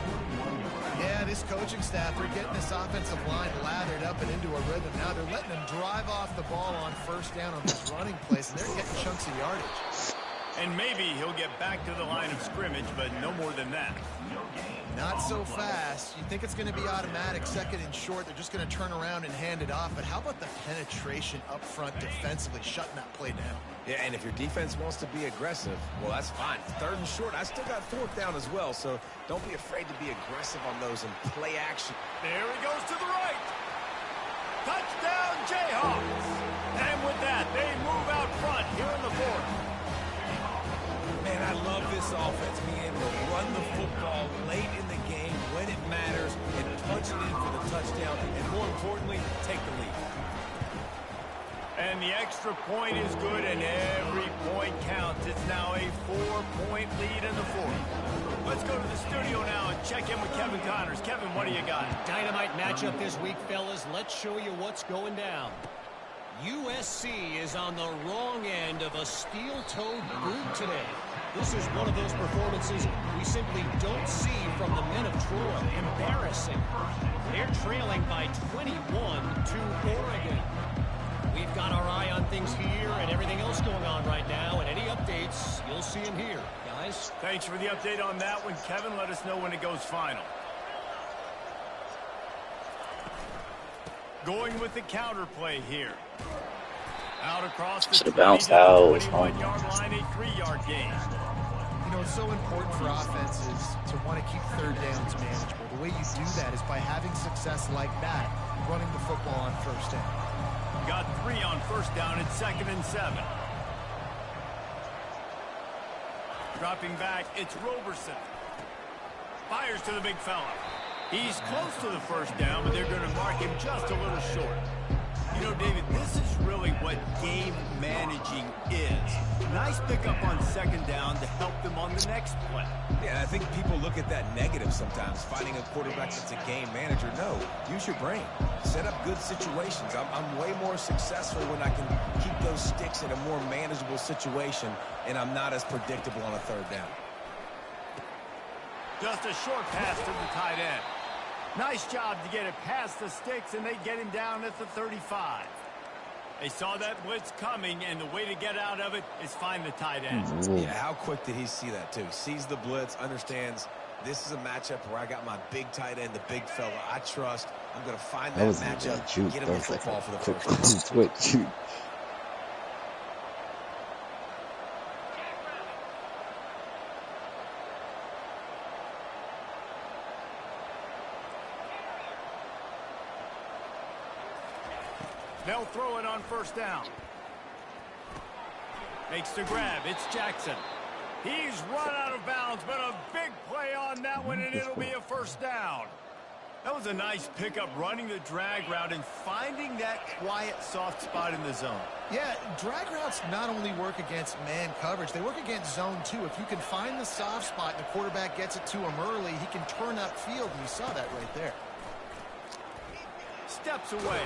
Speaker 3: Yeah, this coaching staff, they're getting this offensive line lathered up and into a rhythm. Now they're letting them drive off the ball on 1st down on these running plays, and they're getting chunks of yardage.
Speaker 1: And maybe he'll get back to the line of scrimmage, but no more than that.
Speaker 3: Not so fast. You think it's going to be automatic, 2nd and short. They're just going to turn around and hand it off. But how about the penetration up front defensively, shutting that play down?
Speaker 4: Yeah, and if your defense wants to be aggressive, well, that's fine. 3rd and short, I still got 4th down as well, so don't be afraid to be aggressive on those and play action.
Speaker 1: There he goes to the right. Touchdown, Jayhawks. And with that, that, they move out front here in the fourth.
Speaker 4: Man, I love this offense, being able to run the football late in the game when it matters and punch it in for the touchdown, and more importantly, take the lead.
Speaker 1: And the extra point is good, and every point counts. It's now a 4-point lead in the fourth. Let's go to the studio now and check in with Kevin Connors. Kevin, what do you got?
Speaker 5: Dynamite matchup this week, fellas. Let's show you what's going down. USC is on the wrong end of a steel-toed boot today. This is one of those performances we simply don't see from the men of Troy. Embarrassing. They're trailing by 21 to Oregon. We've got our eye on things here and everything else going on right now, and any updates, you'll see them here. Guys?
Speaker 1: Thanks for the update on that one, Kevin. Let us know when it goes final. Going with the counter play here. Out across the 21-yard line, a 3-yard gain.
Speaker 3: You know, it's so important for offenses to want to keep third downs manageable. The way you do that is by having success like that, running the football on first down.
Speaker 1: Got 3 on first down at 2nd and 7. Dropping back, it's Roberson. Fires to the big fella. He's close to the first down, but they're going to mark him just a little short. You know, David, this is really what game managing is. Nice pickup on 2nd down to help them on the next play.
Speaker 4: Yeah, I think people look at that negative sometimes, finding a quarterback that's a game manager. No, use your brain. Set up good situations. I'm way more successful when I can keep those sticks in a more manageable situation, and I'm not as predictable on a 3rd down.
Speaker 1: Just a short pass to the tight end. Nice job to get it past the sticks, and they get him down at the 35. They saw that blitz coming, and the way to get out of it is find the tight end.
Speaker 4: Yeah, how quick did he see that, too? Sees the blitz, understands this is a matchup where I got my big tight end, the big fella I trust. I'm going to find that matchup, get him the football for the first
Speaker 6: time.
Speaker 1: They'll throw it on first down. Makes the grab. It's Jackson. He's run out of bounds, but a big play on that one, and it'll be a first down. That was a nice pickup, running the drag route and finding that quiet, soft spot in the zone.
Speaker 3: Yeah, drag routes not only work against man coverage, they work against zone too. If you can find the soft spot and the quarterback gets it to him early, he can turn upfield, and you saw that right there.
Speaker 1: Steps away.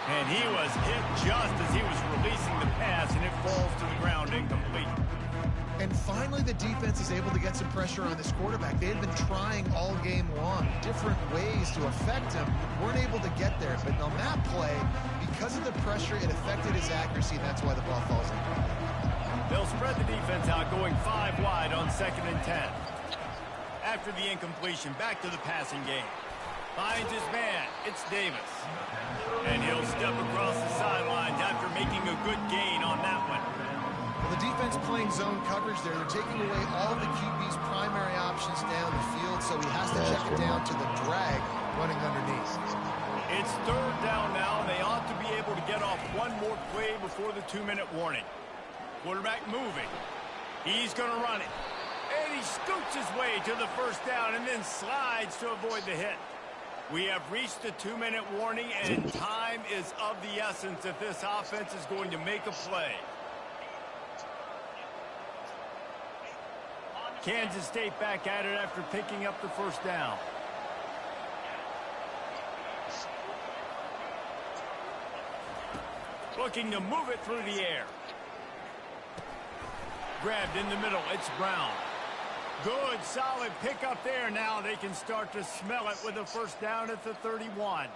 Speaker 1: And he was hit just as he was releasing the pass, and it falls to the ground incomplete.
Speaker 3: And finally, the defense is able to get some pressure on this quarterback. They had been trying all game long, different ways to affect him. Weren't able to get there. But on that play, because of the pressure, it affected his accuracy, and that's why the ball falls in.
Speaker 1: They'll spread the defense out, going 5 wide on 2nd and 10. After the incompletion, back to the passing game. Finds his man. It's Davis. And he'll step across the sidelines after making a good gain on that one.
Speaker 3: Well, the defense playing zone coverage there. They're taking away all the QB's primary options down the field, so he has to check it down to the drag running underneath.
Speaker 1: It's 3rd down now. They ought to be able to get off one more play before the 2-minute warning. Quarterback moving. He's going to run it. And he scoots his way to the first down and then slides to avoid the hit. We have reached the 2-minute warning, and time is of the essence if this offense is going to make a play. Kansas State back at it after picking up the first down. Looking to move it through the air. Grabbed in the middle. It's Brown. Good, solid pickup there. Now they can start to smell it with a first down at the 31.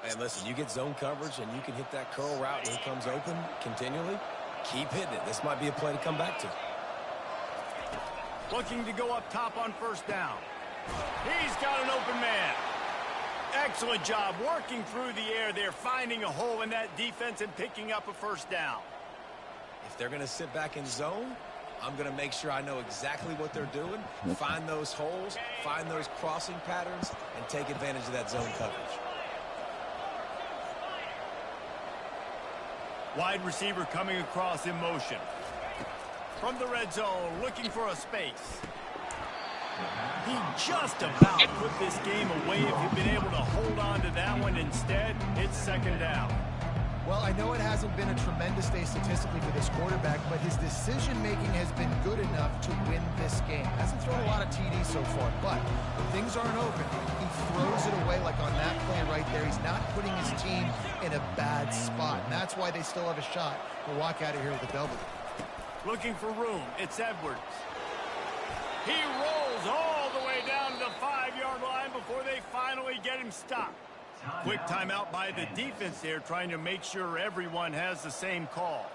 Speaker 4: And listen, you get zone coverage and you can hit that curl route and it comes open continually. Keep hitting it. This might be a play to come back to.
Speaker 1: Looking to go up top on first down. He's got an open man. Excellent job working through the air there, finding a hole in that defense and picking up a first down.
Speaker 4: If they're going to sit back in zone, I'm going to make sure I know exactly what they're doing, find those holes, find those crossing patterns, and take advantage of that zone coverage.
Speaker 1: Wide receiver coming across in motion. From the red zone, looking for a space. He just about put this game away if he'd been able to hold on to that one. Instead, it's second down.
Speaker 3: Well, I know it hasn't been a tremendous day statistically for this quarterback, but his decision-making has been good enough to win this game. Hasn't thrown a lot of TDs so far, but when things aren't open, he throws it away like on that play right there. He's not putting his team in a bad spot, and that's why they still have a shot to walk out of here with a W.
Speaker 1: Looking for room. It's Edwards. He rolls all the way down to the 5-yard line before they finally get him stopped. Quick timeout by the defense there, trying to make sure everyone has the same call.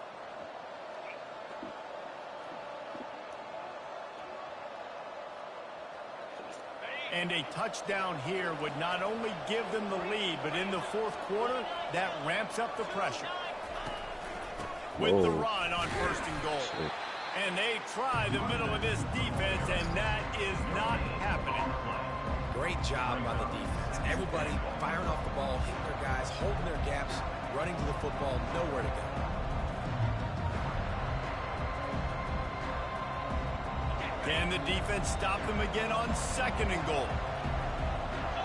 Speaker 1: And a touchdown here would not only give them the lead, but in the fourth quarter, that ramps up the pressure. With the run on first and goal.
Speaker 6: Shit.
Speaker 1: And they try the middle of this defense, and that is not happening.
Speaker 4: Great job by the defense. Everybody firing off the ball, hitting their guys, holding their gaps, running to the football, nowhere to go.
Speaker 1: Can the defense stop them again on second and goal?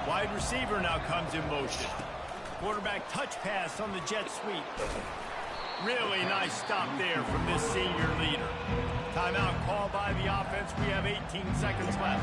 Speaker 1: Wide receiver now comes in motion. Quarterback touch pass on the jet sweep. Really nice stop there from this senior leader. Timeout called by the offense. We have 18 seconds left.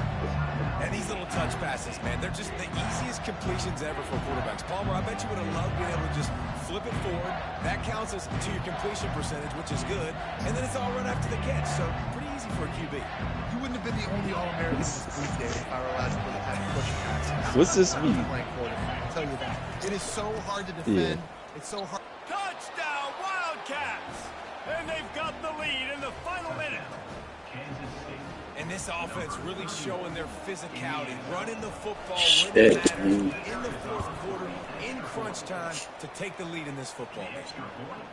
Speaker 4: And these little touch passes, man, they're just the easiest completions ever for quarterbacks. Palmer, I bet you would have loved being able to just flip it forward. That counts as to your completion percentage, which is good. And then it's all run after the catch, so pretty easy for a QB.
Speaker 3: You wouldn't have been the only All-American this week, Dave, if I were allowed to put a push pass.
Speaker 6: What's this mean?
Speaker 3: I'll tell you that. It is so hard to defend.
Speaker 6: Yeah.
Speaker 3: It's so hard.
Speaker 1: Touchdown, Wildcats! And they've got the lead in the final minute.
Speaker 4: And this offense really showing their physicality, running the football when it matters in the fourth quarter, in crunch time, to take the lead in this football game.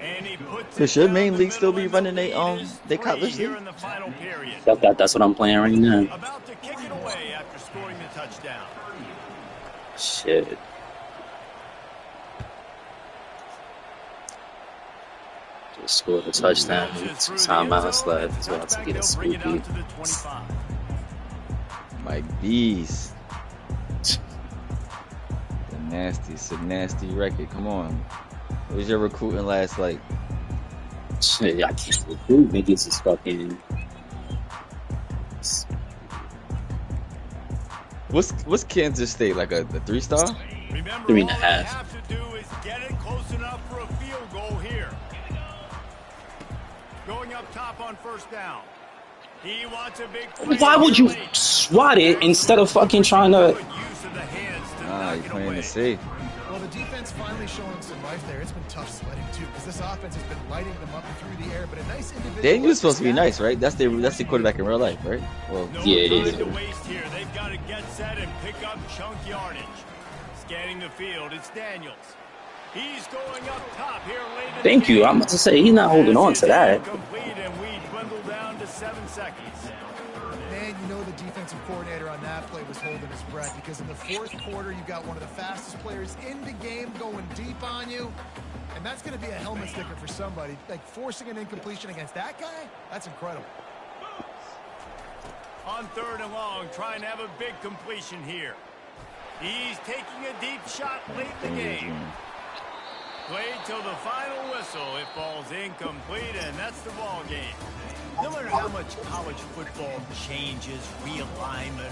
Speaker 1: And he puts
Speaker 6: So should main league still be running they college
Speaker 1: here
Speaker 6: league?
Speaker 1: in the final period.
Speaker 2: That's what I'm playing right now.
Speaker 1: About to kick it away after scoring the touchdown.
Speaker 2: Shit. Just scored a touchdown. 2 timeouts left. It's about to get it spooky.
Speaker 6: Mike B's. It's a nasty record. Come on. What was your recruiting last like?
Speaker 2: Shit, I can't recruit niggas is fucking.
Speaker 6: What's Kansas State, like a 3-star?
Speaker 1: Remember,
Speaker 2: 3.5.
Speaker 1: all you have to do is get it close enough for a field goal here. Going up top on first down. He wants a big play.
Speaker 2: Why would you swat it instead of fucking trying to?
Speaker 6: You're playing it safe.
Speaker 3: Well, the defense finally showing some life there. It's been tough sledding too, because this offense has been lighting them up through the air. But a nice individual.
Speaker 6: Daniel's supposed to be nice, right? That's the quarterback in real life, right? Well,
Speaker 1: No
Speaker 2: yeah, it
Speaker 1: time
Speaker 2: is.
Speaker 1: to waste here. They've got to get set and pick up chunk yardage. Scanning the field, it's Daniels. He's going up top here late.
Speaker 2: Thank you. I'm about to say he's not holding on to that.
Speaker 1: Complete, and we dwindle down to 7 seconds.
Speaker 3: Man, you know the defensive coordinator on that play was holding his breath, because in the fourth quarter, you got one of the fastest players in the game going deep on you. And that's going to be a helmet sticker for somebody. Like, forcing an incompletion against that guy, that's incredible.
Speaker 1: On third and long, trying to have a big completion here. He's taking a deep shot late in the game. Played till the final whistle. It falls incomplete, and that's the ball game. No matter how much college football changes, realignment,